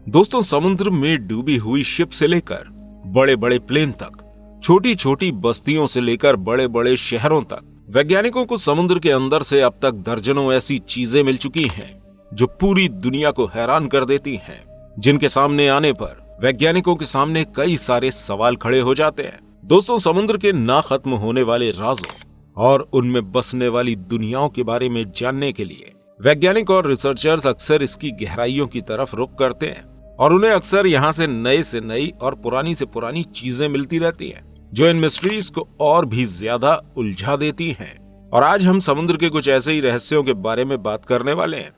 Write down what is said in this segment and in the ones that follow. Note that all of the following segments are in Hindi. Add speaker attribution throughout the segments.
Speaker 1: दोस्तों, समुद्र में डूबी हुई शिप से लेकर बड़े बड़े प्लेन तक, छोटी छोटी बस्तियों से लेकर बड़े बड़े शहरों तक, वैज्ञानिकों को समुद्र के अंदर से अब तक दर्जनों ऐसी चीजें मिल चुकी हैं जो पूरी दुनिया को हैरान कर देती हैं, जिनके सामने आने पर वैज्ञानिकों के सामने कई सारे सवाल खड़े हो जाते हैं। दोस्तों, समुद्र के ना खत्म होने वाले राजों और उनमें बसने वाली दुनियाओं के बारे में जानने के लिए वैज्ञानिक और रिसर्चर्स अक्सर इसकी गहराइयों की तरफ रुख करते हैं और उन्हें अक्सर यहाँ से नई और पुरानी से पुरानी चीजें मिलती रहती हैं, जो इन मिस्ट्रीज को और भी ज्यादा उलझा देती हैं। और आज हम समुद्र के कुछ ऐसे ही रहस्यों के बारे में बात करने वाले हैं।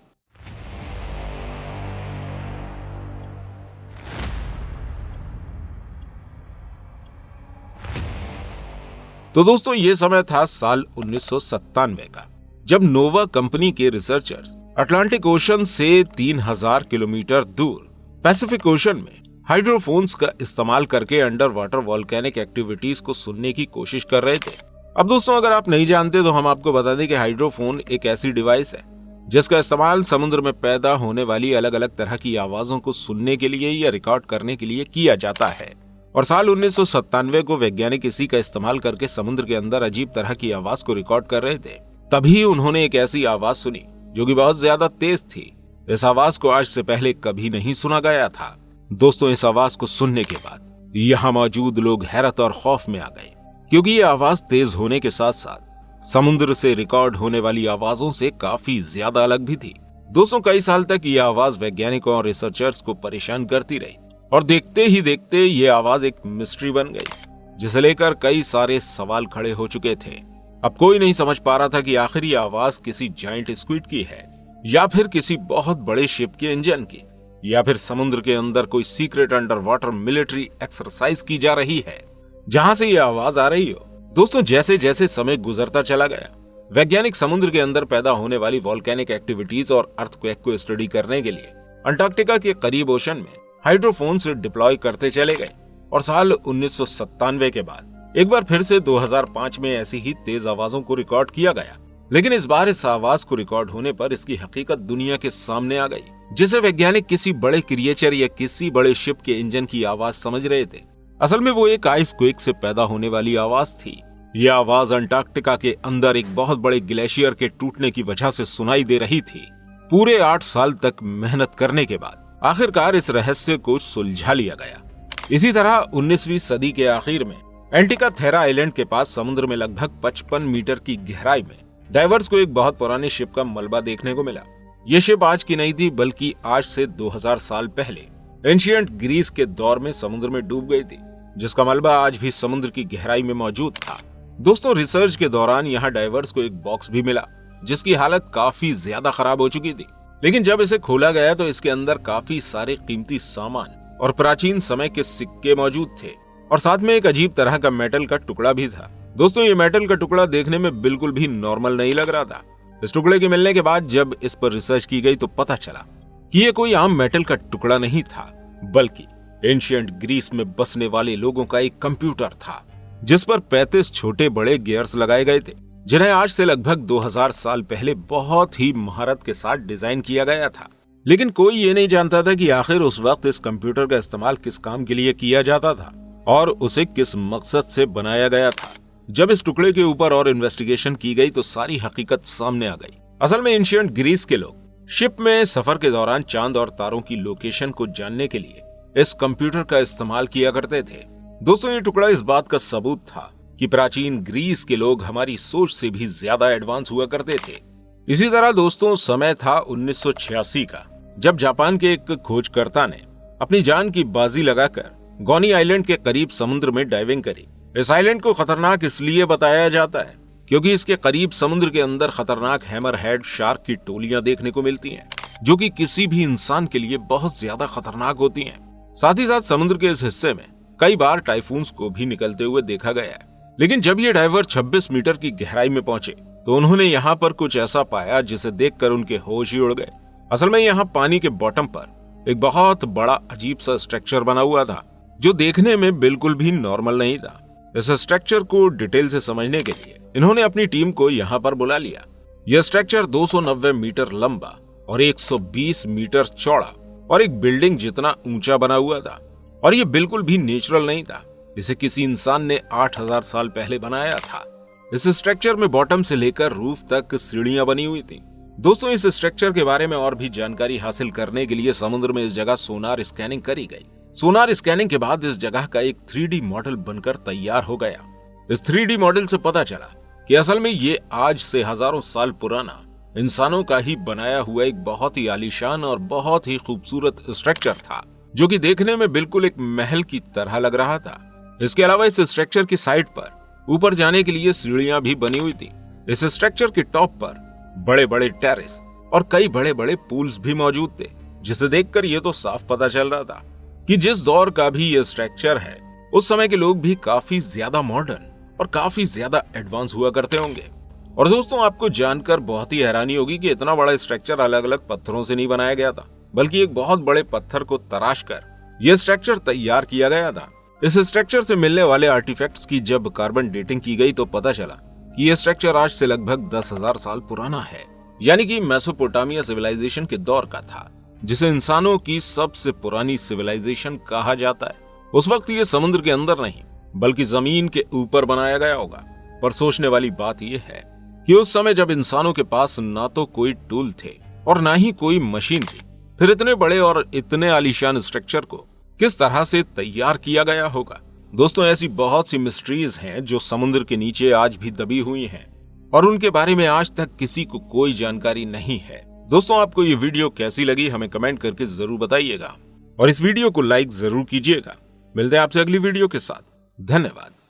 Speaker 1: तो दोस्तों, ये समय था साल 1997 का, जब नोवा कंपनी के रिसर्चर्स अटलांटिक ओशन से 3000 किलोमीटर दूर पैसिफिक ओशन में हाइड्रोफोन्स का इस्तेमाल करके अंडर वाटर वॉल्केनिक एक्टिविटीज को सुनने की कोशिश कर रहे थे। अब दोस्तों, अगर आप नहीं जानते तो हम आपको बता दें कि हाइड्रोफोन एक ऐसी डिवाइस है जिसका इस्तेमाल समुद्र में पैदा होने वाली अलग अलग तरह की आवाजों को सुनने के लिए या रिकॉर्ड करने के लिए किया जाता है। और साल 1997 को वैज्ञानिक इसी का इस्तेमाल करके समुद्र के अंदर अजीब तरह की आवाज को रिकॉर्ड कर रहे थे। तभी उन्होंने एक ऐसी आवाज सुनी जो कि बहुत ज्यादा तेज थी। इस आवाज को आज से पहले कभी नहीं सुना गया था। दोस्तों, इस आवाज को सुनने के बाद यहाँ मौजूद लोग हैरत और खौफ में आ गए, क्योंकि ये आवाज तेज होने के साथ साथ समुद्र से रिकॉर्ड होने वाली आवाजों से काफी ज्यादा अलग भी थी। दोस्तों, कई साल तक ये आवाज वैज्ञानिकों और रिसर्चर्स को परेशान करती रही और देखते ही देखते ये आवाज एक मिस्ट्री बन गई, जिसे लेकर कई सारे सवाल खड़े हो चुके थे। अब कोई नहीं समझ पा रहा था कि आखिर ये आवाज किसी जायंट स्क्विड की है, या फिर किसी बहुत बड़े शिप के इंजन की, या फिर समुद्र के अंदर कोई secret under water military exercise की जा रही है जहां से ये आवाज आ रही हो। दोस्तों, जैसे जैसे समय गुजरता चला गया, वैज्ञानिक समुद्र के अंदर पैदा होने वाली वॉल्केनिक एक्टिविटीज और अर्थक्वेक को स्टडी करने के लिए अंटार्कटिका के करीब ओशन में हाइड्रोफोन से डिप्लॉय करते चले गए। और साल 1997 के बाद एक बार फिर से 2005 में ऐसी ही तेज आवाजों को रिकॉर्ड किया गया, लेकिन इस बार इस आवाज को रिकॉर्ड होने पर इसकी हकीकत दुनिया के सामने आ गई, जिसे वैज्ञानिक किसी बड़े क्रिएचर या किसी बड़े शिप के इंजन की आवाज समझ रहे थे। असल में वो एक आइस क्वेक से पैदा होने वाली आवाज थी। यह आवाज अंटार्कटिका के अंदर एक बहुत बड़े ग्लेशियर के टूटने की वजह से सुनाई दे रही थी। पूरे 8 साल तक मेहनत करने के बाद आखिरकार इस रहस्य को सुलझा लिया गया। इसी तरह 19वीं सदी के आखिर में एंटिका थेरा आइलैंड के पास समुद्र में लगभग 55 मीटर की गहराई में डाइवर्स को एक बहुत पुरानी शिप का मलबा देखने को मिला। यह शिप आज की नहीं थी, बल्कि आज से 2000 साल पहले एंशिएंट ग्रीस के दौर में समुद्र में डूब गई थी, जिसका मलबा आज भी समुद्र की गहराई में मौजूद था। दोस्तों, रिसर्च के दौरान यहाँ डाइवर्स को एक बॉक्स भी मिला जिसकी हालत काफी ज्यादा खराब हो चुकी थी, लेकिन जब इसे खोला गया तो इसके अंदर काफी सारे कीमती सामान और प्राचीन समय के सिक्के मौजूद थे, और साथ में एक अजीब तरह का मेटल का टुकड़ा भी था। दोस्तों, ये मेटल का टुकड़ा देखने में बिल्कुल भी नॉर्मल नहीं लग रहा था। इस टुकड़े के मिलने के बाद जब इस पर रिसर्च की गई तो पता चला कि ये कोई आम मेटल का टुकड़ा नहीं था, बल्कि एंशिएंट ग्रीस में बसने वाले लोगों का एक कंप्यूटर था, जिस पर 35 छोटे बड़े गियर्स लगाए गए थे, जिन्हें आज से लगभग 2000 साल पहले बहुत ही महारत के साथ डिजाइन किया गया था। लेकिन कोई ये नहीं जानता था कि आखिर उस वक्त इस कंप्यूटर का इस्तेमाल किस काम के लिए किया जाता था और उसे किस मकसद से बनाया गया था। जब इस टुकड़े के ऊपर और इन्वेस्टिगेशन की गई तो सारी हकीकत सामने आ गई। असल में एंशिएंट ग्रीस के लोग शिप में सफर के दौरान चांद और तारों की लोकेशन को जानने के लिए इस कंप्यूटर का इस्तेमाल किया करते थे। दोस्तों, ये टुकड़ा इस बात का सबूत था कि प्राचीन ग्रीस के लोग हमारी सोच से भी ज्यादा एडवांस हुआ करते थे। इसी तरह दोस्तों, समय था 1986 का, जब जापान के एक खोजकर्ता ने अपनी जान की बाजी लगाकर गॉनी आइलैंड के करीब समुद्र में डाइविंग करी। इस आइलैंड को खतरनाक इसलिए बताया जाता है क्योंकि इसके करीब समुद्र के अंदर खतरनाक हैमरहेड शार्क की टोलियां देखने को मिलती हैं, जो कि किसी भी इंसान के लिए बहुत ज्यादा खतरनाक होती हैं। साथ ही साथ समुद्र के इस हिस्से में कई बार टाइफून्स को भी निकलते हुए देखा गया है। लेकिन जब ये डाइवर 26 मीटर की गहराई में पहुंचे तो उन्होंने यहाँ पर कुछ ऐसा पाया जिसे देखकर उनके होश ही उड़ गए। असल में यहाँ पानी के बॉटम पर एक बहुत बड़ा अजीब सा स्ट्रक्चर बना हुआ था, जो देखने में बिल्कुल भी नॉर्मल नहीं था। इस स्ट्रक्चर को डिटेल से समझने के लिए इन्होंने अपनी टीम को यहाँ पर बुला लिया। यह स्ट्रक्चर 290 मीटर लंबा और 120 मीटर चौड़ा और एक बिल्डिंग जितना ऊंचा बना हुआ था। और ये बिल्कुल भी नेचुरल नहीं था, इसे किसी इंसान ने 8000 साल पहले बनाया था। इस स्ट्रक्चर में बॉटम से लेकर रूफ तक सीढ़ियां बनी हुई थी। दोस्तों, इस स्ट्रक्चर के बारे में और भी जानकारी हासिल करने के लिए समुद्र में इस जगह सोनार स्कैनिंग करी गई। सोनार स्कैनिंग के बाद इस जगह का एक 3D मॉडल बनकर तैयार हो गया। इस 3D मॉडल से पता चला कि असल में ये आज से हजारों साल पुराना इंसानों का ही बनाया हुआ एक बहुत ही आलीशान और बहुत ही खूबसूरत स्ट्रक्चर था, जो कि देखने में बिल्कुल एक महल की तरह लग रहा था। इसके अलावा इस स्ट्रक्चर की साइड पर ऊपर जाने के लिए सीढ़ियां भी बनी हुई थी। इस स्ट्रक्चर के टॉप पर बड़े बड़े टेरेस और कई बड़े बड़े पूल्स भी मौजूद थे, जिसे देखकर यह तो साफ पता चल रहा था कि जिस दौर का भी ये स्ट्रक्चर है, उस समय के लोग भी काफी ज्यादा मॉडर्न और काफी ज्यादा एडवांस हुआ करते होंगे। और दोस्तों, आपको जानकर बहुत ही हैरानी होगी कि इतना बड़ा स्ट्रक्चर अलग अलग पत्थरों से नहीं बनाया गया था, बल्कि एक बहुत बड़े पत्थर को तराश कर यह स्ट्रक्चर तैयार किया गया था। इस स्ट्रक्चर से मिलने वाले आर्टिफैक्ट्स की जब कार्बन डेटिंग की गई तो पता चला कि यह स्ट्रक्चर आज से लगभग 10,000 साल पुराना है, यानी कि मेसोपोटामिया सिविलाइजेशन के दौर का था, जिसे इंसानों की सबसे पुरानी सिविलाइजेशन कहा जाता है। उस वक्त ये समुद्र के अंदर नहीं बल्कि जमीन के ऊपर बनाया गया होगा। पर सोचने वाली बात यह है कि उस समय जब इंसानों के पास ना तो कोई टूल थे और ना ही कोई मशीन थी, फिर इतने बड़े और इतने आलीशान स्ट्रक्चर को किस तरह से तैयार किया गया होगा। दोस्तों, ऐसी बहुत सी मिस्ट्रीज हैं जो समुद्र के नीचे आज भी दबी हुई हैं और उनके बारे में आज तक किसी को कोई जानकारी नहीं है। दोस्तों, आपको ये वीडियो कैसी लगी हमें कमेंट करके जरूर बताइएगा और इस वीडियो को लाइक जरूर कीजिएगा। मिलते हैं आपसे अगली वीडियो के साथ। धन्यवाद।